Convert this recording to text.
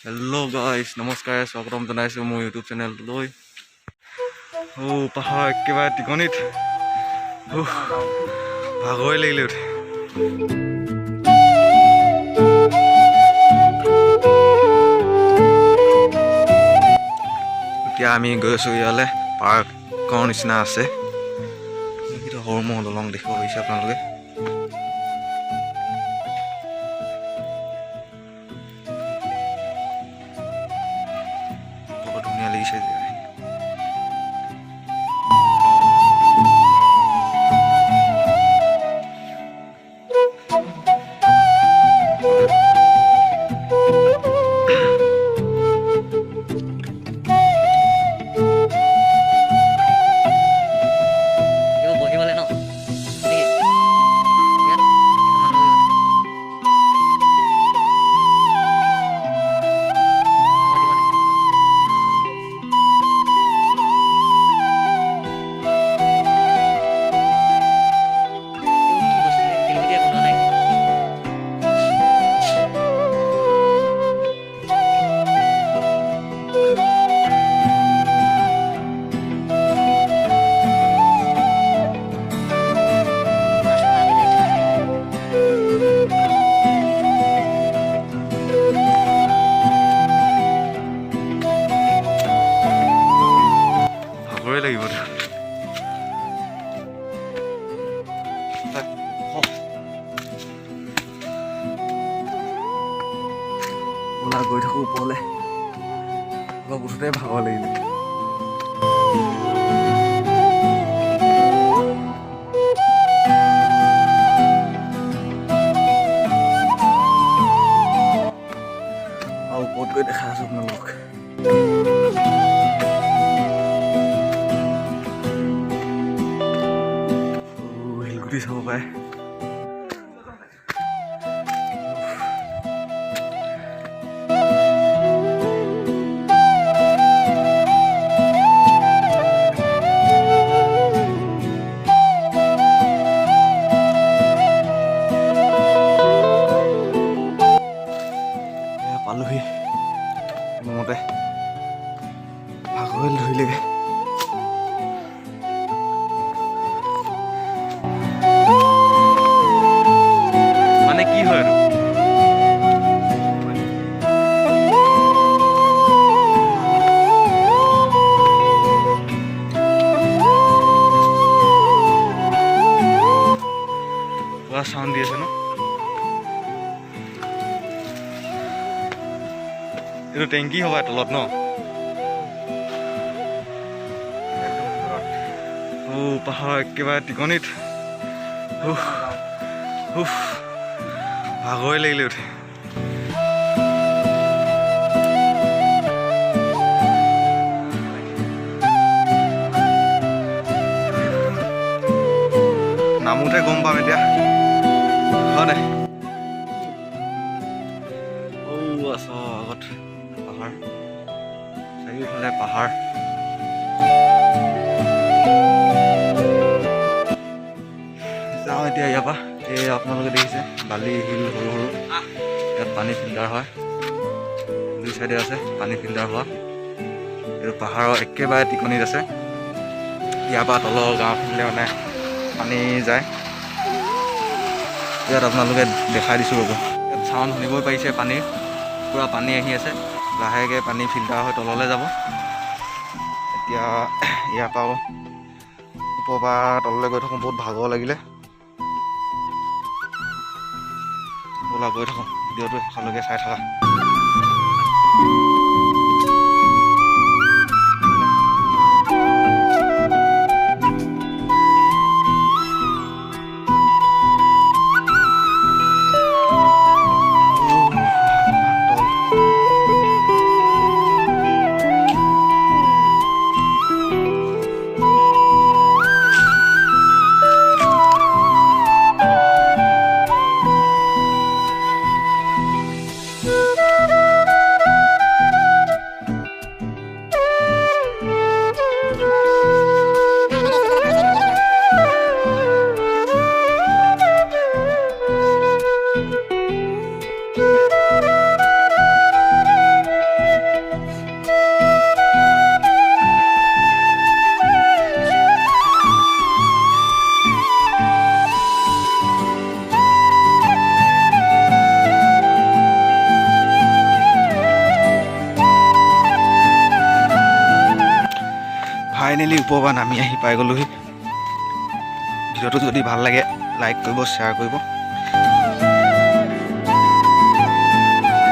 Hello' গাইছ, নমস্কাৰ, স্বাগতম জনাইছোঁ মোৰ ইউটিউব চেনেলটোলৈ। পাহাৰ একেবাৰে টিকনিত ভাগৰে লাগিলে উঠে। এতিয়া আমি গৈ আছোঁ ইয়ালৈ, পাৰ্কৰ নিচিনা আছে। সৰু ম'হ দলং দেখিব পাৰিছে আপোনালোকে। বহুত ধুনীয়া লাগিছে। লাগিব ওলা গৈ থাকোঁ ওপৰলৈ, অলপ উঠোঁতে ভাগৰ লাগিলে। আৰু ওপৰত গৈ দেখা আছোঁ আপোনালোক। শিলগুটি চাব পাৰে। পালোহি মতে ভাগৰ ধৰিলেগে। মানে কি হয় আৰু পুৰা চাউণ্ড দি আছে ন। এইটো টেংকি হ'ব তলত ন। পাহাৰ একেবাৰে টিকনিত ভাগৰে লাগিলে উঠে। নামোতে গম পাম এতিয়া, হয় নাই? আছ আগত পাহাৰ, চাৰিওফালে পাহাৰ। যাওঁ এতিয়া ইয়াৰ পৰা। এই আপোনালোকে দেখিছে বালি শিল সৰু সৰু, ইয়াত পানী ফিল্টাৰ হয়। দুই চাইডে আছে পানী ফিল্টাৰ হোৱা। এইটো পাহাৰৰ একেবাৰে টিকনিত আছে। ইয়াৰ পৰা তলৰ গাঁওখিনিলে মানে পানী যায়। ইয়াত আপোনালোকে দেখাই দিছোঁ ৰ'ব। ইয়াত চাউণ্ড শুনিবই পাৰিছে পানীৰ, পূৰা পানী আহি আছে। লাহেকৈ পানী ফিল্টাৰ হৈ তললৈ যাব। এতিয়া ইয়াৰ পৰাও ওপৰৰ পৰা তললৈ গৈ থাকোঁ, বহুত ভাগৰ লাগিলে। ব'লা গৈ থাকোঁ, ভিডিঅ'টো শেষলৈকে চাই থাকা। ফাইনেলি ওপৰৰ পৰা নামি আহি পাই গ'লোহি। ভিডিঅ'টো যদি ভাল লাগে লাইক কৰিব, শ্বেয়াৰ কৰিব।